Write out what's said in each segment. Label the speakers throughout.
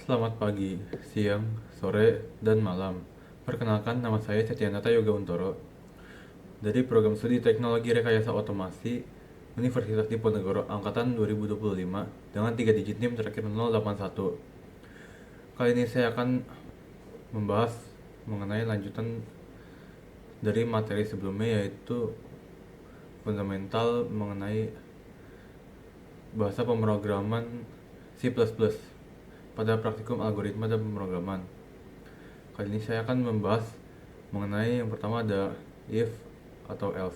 Speaker 1: Selamat pagi, siang, sore, dan malam. Perkenalkan, nama saya Setyanata Yoga Untoro dari Program Studi Teknologi Rekayasa Otomasi Universitas Diponegoro Angkatan 2025 dengan 3 digit NIM terakhir 081. Kali ini saya akan membahas mengenai lanjutan dari materi sebelumnya, yaitu fundamental mengenai bahasa pemrograman C++ pada praktikum algoritma dan pemrograman. Kali ini saya akan membahas mengenai yang pertama ada if atau else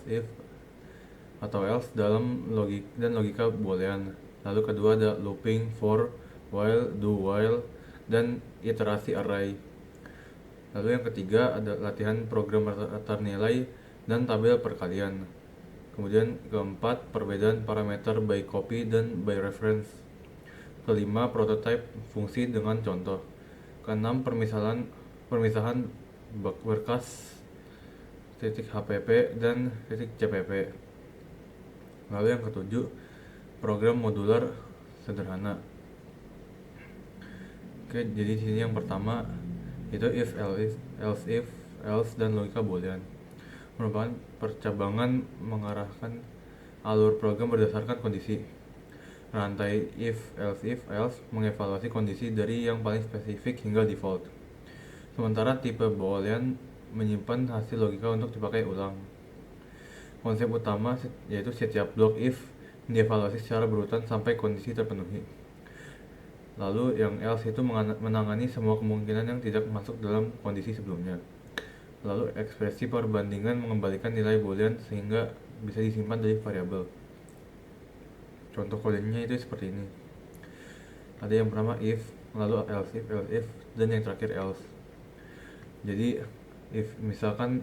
Speaker 1: dalam logika boolean. Lalu kedua ada looping, for, while, do while, dan iterasi array. Lalu yang ketiga ada latihan program ternilai dan tabel perkalian. Kemudian keempat, perbedaan parameter by copy dan by reference. Kelima, prototype fungsi dengan contoh. Keenam, permisahan berkas .hpp dan .cpp. Lalu yang ketujuh, program modular sederhana. Oke, jadi di sini yang pertama itu if, else, dan logika boolean merupakan percabangan mengarahkan alur program berdasarkan kondisi. Rantai if, else mengevaluasi kondisi dari yang paling spesifik hingga default. Sementara tipe boolean menyimpan hasil logika untuk dipakai ulang. Konsep utama yaitu setiap blok if dievaluasi secara berurutan sampai kondisi terpenuhi. Lalu yang else itu menangani semua kemungkinan yang tidak masuk dalam kondisi sebelumnya. Lalu ekspresi perbandingan mengembalikan nilai boolean sehingga bisa disimpan dari variabel. Contoh kodenya itu seperti ini. Ada yang pertama if, lalu else if, dan yang terakhir else. Jadi if misalkan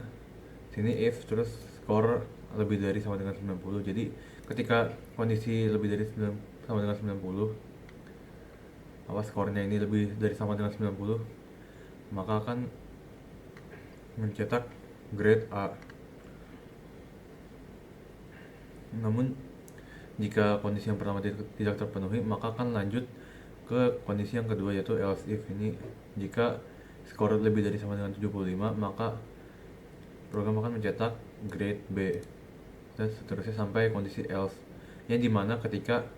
Speaker 1: sini if terus score lebih dari sama dengan 90. Jadi ketika kondisi lebih dari sama dengan 90, skornya ini lebih dari sama dengan 90, maka akan mencetak grade A. Namun jika kondisi yang pertama tidak terpenuhi, maka akan lanjut ke kondisi yang kedua, yaitu else if. Ini jika skor lebih dari sama dengan 75, maka program akan mencetak grade B, dan seterusnya sampai kondisi else, yang dimana ketika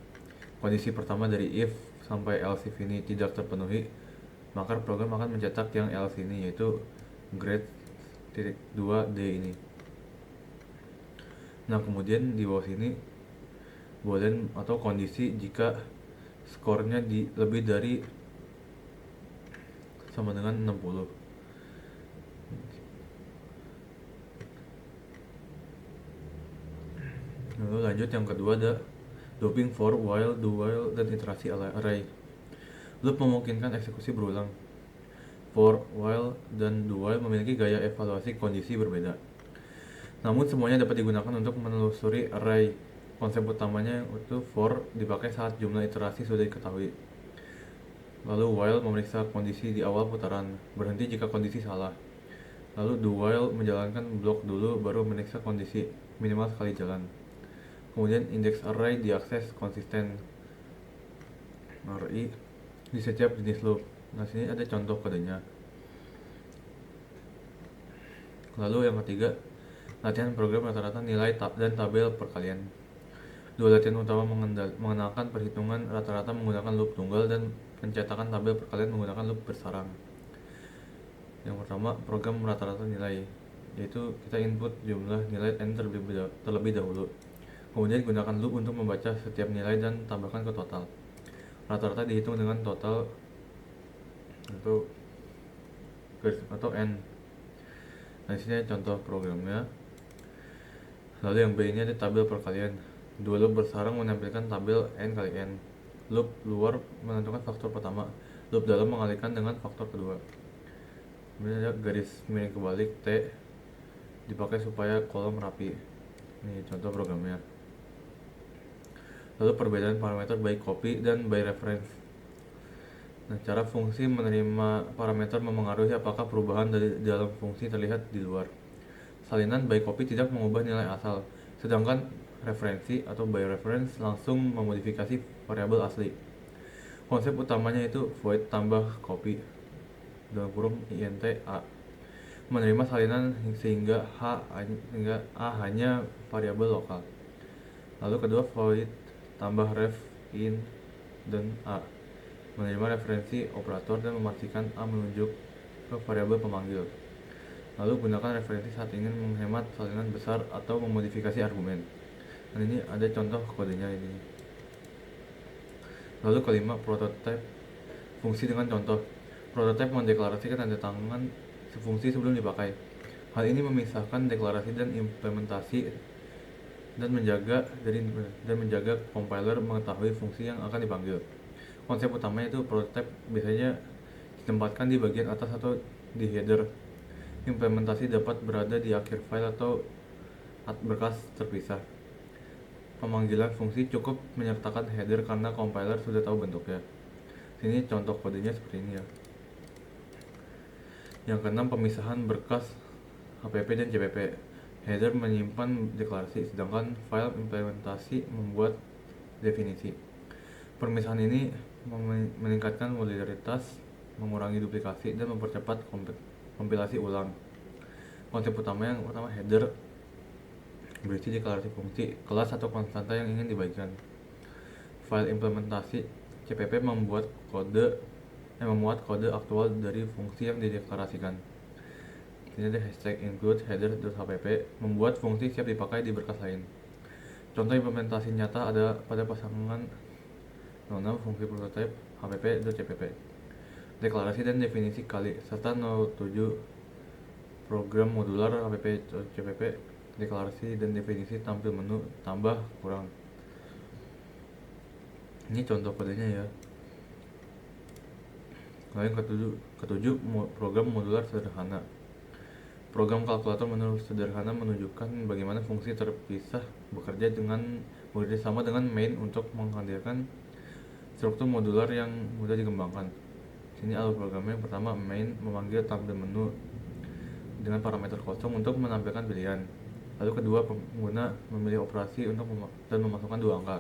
Speaker 1: kondisi pertama dari if sampai else if ini tidak terpenuhi, maka program akan mencetak yang else ini, yaitu grade 2D ini. Nah, kemudian di bawah sini boolean atau kondisi jika skornya lebih dari sama dengan 60. Lalu lanjut yang kedua ada looping, for, while, do while, dan iterasi array. Loop memungkinkan eksekusi berulang. For, while, dan do while memiliki gaya evaluasi kondisi berbeda. Namun semuanya dapat digunakan untuk menelusuri array. Konsep utamanya itu for dipakai saat jumlah iterasi sudah diketahui. Lalu while memeriksa kondisi di awal putaran, berhenti jika kondisi salah. Lalu do while menjalankan blok dulu baru memeriksa kondisi, minimal sekali jalan. Kemudian index array diakses konsisten RI di setiap jenis loop. Nah, sini ada contoh kodenya. Lalu yang ketiga, latihan program rata-rata nilai dan tabel perkalian. Dua latihan utama mengenalkan perhitungan rata-rata menggunakan loop tunggal dan pencetakan tabel perkalian menggunakan loop bersarang. Yang pertama, program rata-rata nilai, yaitu kita input jumlah nilai n terlebih dahulu. Kemudian gunakan loop untuk membaca setiap nilai dan tambahkan ke total. Rata-rata dihitung dengan total atau n. Nah, di sini contoh programnya. Lalu yang B ini ada tabel perkalian. Dua loop bersarang menampilkan tabel n kali n. Loop luar menentukan faktor pertama. Loop dalam mengalihkan dengan faktor kedua. Kemudian ada garis miring kebalik T dipakai supaya kolom rapi. Ini contoh programnya. Lalu perbedaan parameter by copy dan by reference. Nah, cara fungsi menerima parameter memengaruhi apakah perubahan dari dalam fungsi terlihat di luar. Salinan by copy tidak mengubah nilai asal, sedangkan referensi atau by reference langsung memodifikasi variabel asli. Konsep utamanya itu void tambah copy dalam kurung int a, menerima salinan sehingga a hanya variabel lokal. Lalu kedua, void tambah ref in dan a, menerima referensi operator dan memastikan a menunjuk ke variabel pemanggil. Lalu gunakan referensi saat ingin menghemat salinan besar atau memodifikasi argumen. Dan ini ada contoh kodenya ini. Lalu kelima, prototype fungsi dengan contoh. Prototype mendeklarasikan tanda tangan fungsi sebelum dipakai. Hal ini memisahkan deklarasi dan implementasi dan menjaga compiler mengetahui fungsi yang akan dipanggil. Konsep utamanya itu prototype biasanya ditempatkan di bagian atas atau di header. Implementasi dapat berada di akhir file atau berkas terpisah. Pemanggilan fungsi cukup menyertakan header karena compiler sudah tahu bentuknya. Sini contoh kodenya seperti ini ya. Yang keenam, pemisahan berkas HPP dan CPP. Header menyimpan deklarasi, sedangkan file implementasi membuat definisi. Permisahan ini meningkatkan modularitas, mengurangi duplikasi, dan mempercepat kompilasi ulang. Konsep utama yang pertama, header berisi deklarasi fungsi, kelas atau konstanta yang ingin dibagikan. File implementasi CPP memuat kode aktual dari fungsi yang dideklarasikan. Ini ada hashtag include header.hpp, membuat fungsi siap dipakai di berkas lain. Contoh implementasi nyata ada pada pasangan 06 fungsi prototype hpp.cpp, deklarasi dan definisi kali, serta 07 program modular hpp.cpp, deklarasi dan definisi tampil menu tambah kurang. Ini contoh kodenya ya. Lalu yang ketujuh, program modular sederhana. Program kalkulator menurut sederhana menunjukkan bagaimana fungsi terpisah bekerja sama dengan main untuk menghadirkan struktur modular yang mudah dikembangkan. Sini alur programnya. Yang pertama, main memanggil tampil menu dengan parameter kosong untuk menampilkan pilihan. Lalu kedua, pengguna memilih operasi dan memasukkan 2 angka.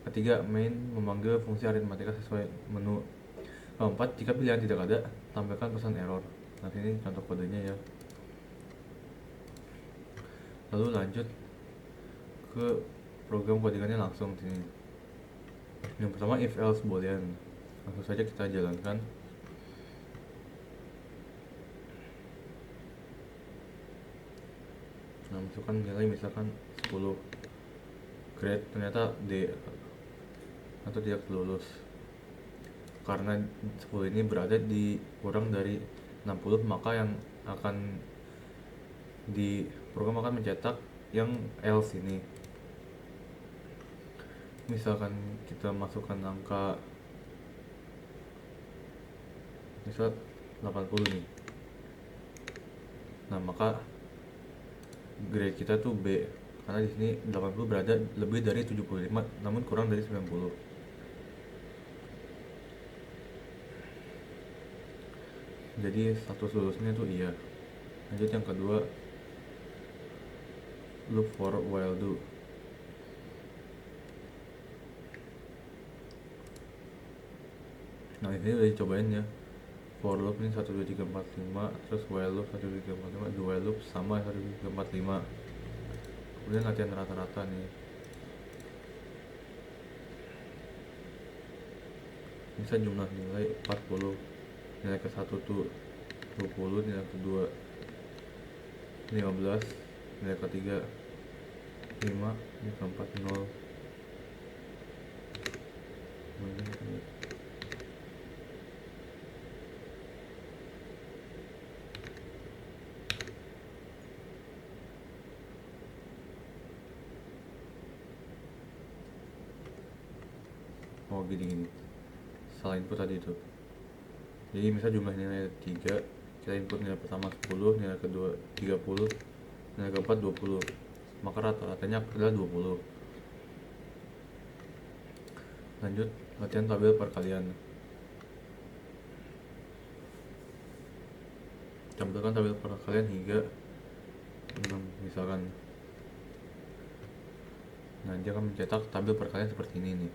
Speaker 1: Ketiga, main memanggil fungsi aritmatika sesuai menu. Keempat, jika pilihan tidak ada, tampilkan pesan error. Nah, ini contoh kodenya ya. Lalu lanjut ke program codingannya langsung sini. Yang pertama, if else boolean. Langsung saja kita jalankan. Nah, masukkan nilai misalkan 10. Grade ternyata D atau tidak lulus. Karena 10 ini berada di kurang dari 60, maka yang akan program akan mencetak yang else ini. Misalkan kita masukkan angka misal 80 nih. Nah, maka grade kita tuh B, karena di sini 80 berada lebih dari 75 namun kurang dari 90. Jadi status lulusnya tuh iya. Lanjut yang kedua, loop for while do. Nah, ini udah dicobain ya. For loop ini 1 2 3 4 5, terus while loop 1 2 3 4 5, do while loop sama 1 2 3 4 5. Kemudian latihan rata-rata nih. Bisa jumlah nilai 40. Nilai ke 1 tuh 20, nilai kedua 15, nilai ketiga 5, nilai keempat 0. Oh, gini salah input tadi itu. Jadi misal jumlah nilai 3, kita input nilai pertama 10, nilai kedua 30, nilai keempat 20, maka rata-ratanya adalah 20. Lanjut latihan tabel perkalian. Tampilkan tabel perkalian hingga 6 misalkan. Nah, dia akan mencetak tabel perkalian seperti ini nih.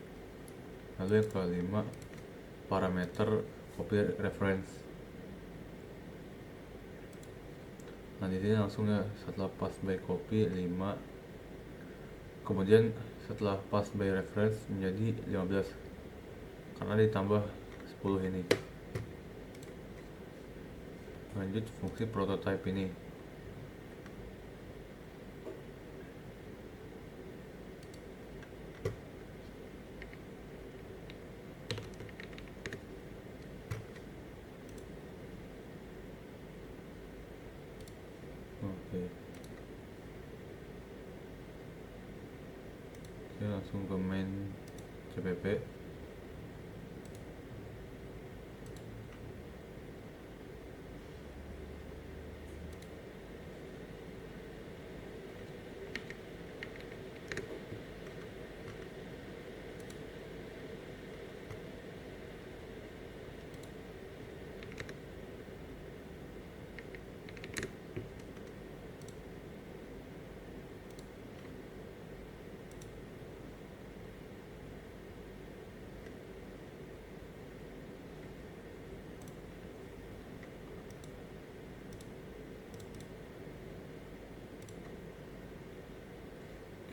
Speaker 1: Lalu yang kelima, parameter copy reference. Nah di sini langsung ya, setelah pass by copy 5, kemudian setelah pass by reference menjadi 15 karena ditambah 10 ini. Lanjut fungsi prototype ini. Oke. Oke, langsung ke main CPP.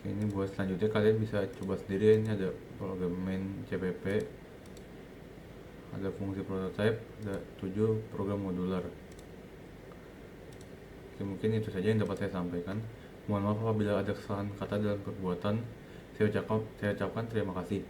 Speaker 1: Oke, ini buat selanjutnya kalian bisa coba sendiri. Ini ada program main CPP, ada fungsi prototype, ada 7 program modular. Oke, mungkin itu saja yang dapat saya sampaikan. Mohon maaf apabila ada kesalahan kata dalam perbuatan. Saya ucapkan terima kasih.